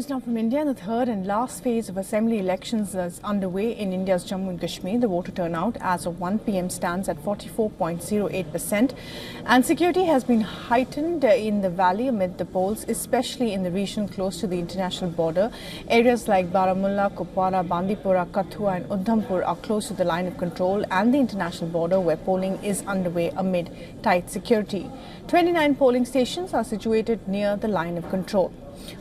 news now from India. The third and last phase of assembly elections is underway in India's Jammu and Kashmir. The voter turnout as of 1 p.m. stands at 44.08%. And security has been heightened in the valley amid the polls, especially in the region close to the international border. Areas like Baramulla, Kupwara, Bandipora, Kathua and Udhampur are close to the line of control and the international border, where polling is underway amid tight security. 29 polling stations are situated near the line of control.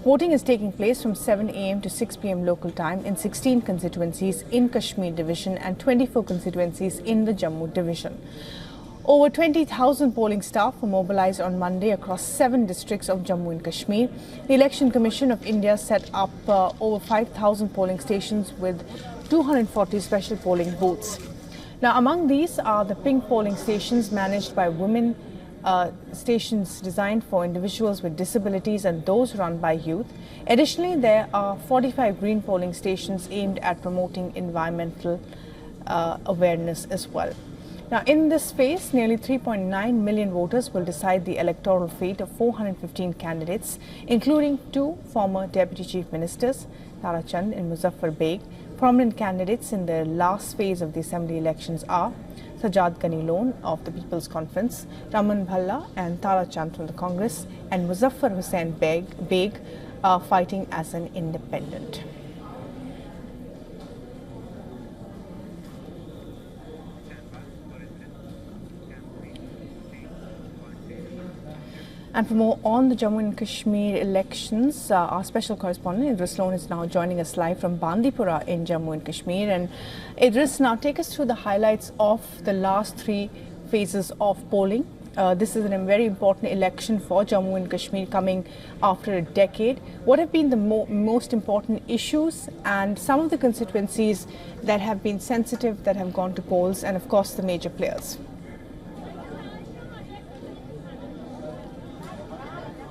Voting is taking place from 7 a.m. to 6 p.m. local time in 16 constituencies in Kashmir division and 24 constituencies in the Jammu division. Over 20,000 polling staff were mobilized on Monday across 7 districts of Jammu and Kashmir. The Election Commission of India set up over 5,000 polling stations with 240 special polling booths. Now, among these are the pink polling stations managed by women, stations designed for individuals with disabilities and those run by youth. Additionally, there are 45 green polling stations aimed at promoting environmental awareness as well. Now, in this phase, nearly 3.9 million voters will decide the electoral fate of 415 candidates, including 2 former Deputy Chief Ministers, Tara Chand and Muzaffar Beg. Prominent candidates in the last phase of the assembly elections are Sajjad Ghani Lone of the People's Conference, Raman Bhalla and Tara Chand from the Congress, and Muzaffar Hussain Beg are fighting as an independent. And for more on the Jammu and Kashmir elections, our special correspondent Idris Lone is now joining us live from Bandipora in Jammu and Kashmir. And Idris, now take us through the highlights of the last 3 phases of polling. This is a very important election for Jammu and Kashmir coming after a decade. What have been the most important issues and some of the constituencies that have been sensitive, that have gone to polls, and of course the major players?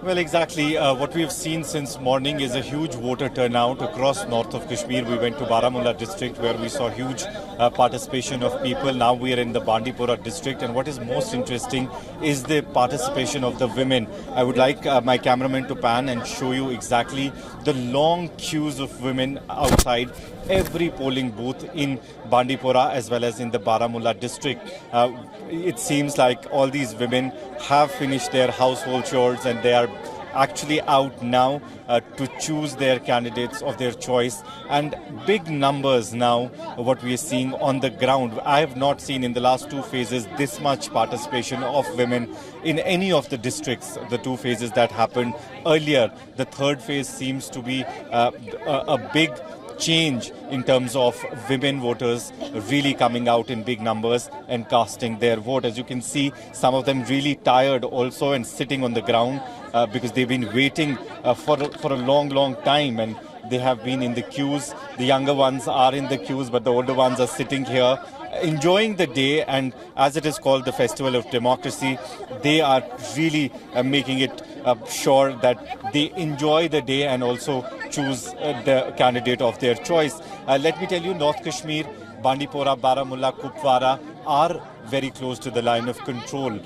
Well, exactly. What we have seen since morning is a huge voter turnout across north of Kashmir. We went to Baramulla district where we saw huge participation of people. Now we are in the Bandipora district, and what is most interesting is the participation of the women. I would like my cameraman to pan and show you exactly the long queues of women outside every polling booth in Bandipora as well as in the Baramulla district. It seems like all these women have finished their household chores and they are actually out now to choose their candidates of their choice, and big numbers now what we are seeing on the ground. I have not seen in the last 2 phases this much participation of women in any of the districts, the 2 phases that happened earlier. The third phase seems to be a big change in terms of women voters really coming out in big numbers and casting their vote. As you can see, some of them really tired also and sitting on the ground because they've been waiting for a long time, and they have been in the queues. The younger ones are in the queues, but the older ones are sitting here enjoying the day, and as it is called the Festival of Democracy, they are really making it sure that they enjoy the day and also choose the candidate of their choice. Let me tell you, North Kashmir, Bandipora, Baramulla, Kupwara are very close to the line of control.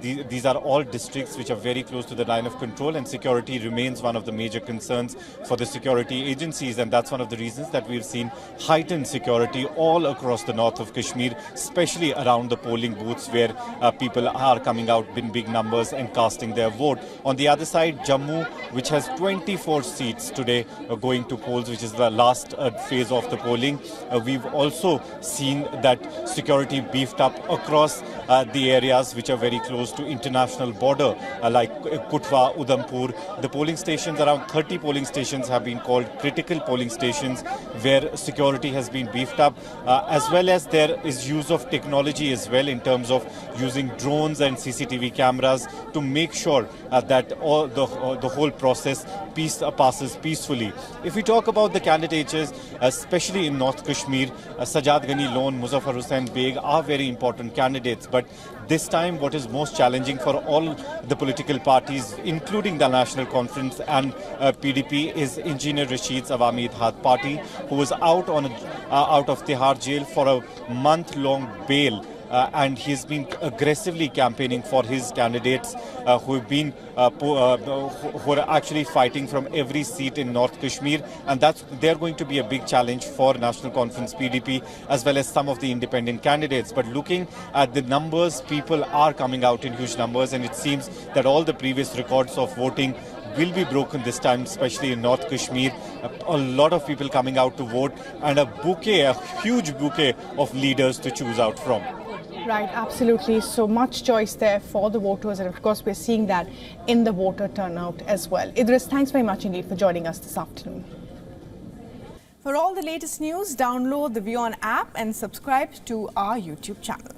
These are all districts which are very close to the line of control, and security remains one of the major concerns for the security agencies, and that's one of the reasons that we've seen heightened security all across the north of Kashmir, especially around the polling booths where people are coming out in big numbers and casting their vote. On the other side, Jammu, which has 24 seats today going to polls, which is the last phase of the polling, we've also seen that security beefed up across the areas which are very close to international border, like Kathua, Udhampur. The polling stations, around 30 polling stations have been called critical polling stations, where security has been beefed up, as well as there is use of technology as well in terms of using drones and CCTV cameras to make sure that all the whole process passes peacefully. If we talk about the candidates, especially in North Kashmir, Sajjad Ghani Lone, Muzaffar Hussain Beg are very important candidates, but this time what is most challenging for all the political parties, including the National Conference and PDP, is Engineer Rashid's Awami Ittihad Party, who was out of Tihar jail for a month-long bail and he's been aggressively campaigning for his candidates who have been who are actually fighting from every seat in North Kashmir, and they're going to be a big challenge for National Conference PDP as well as some of the independent candidates. But looking at the numbers, people are coming out in huge numbers, and it seems that all the previous records of voting will be broken this time, especially in North Kashmir. A lot of people coming out to vote, and a huge bouquet of leaders to choose out from. Right, absolutely. So much choice there for the voters, and of course we're seeing that in the voter turnout as well. Idris, thanks very much indeed for joining us this afternoon. For all the latest news, download the WION app and subscribe to our YouTube channel.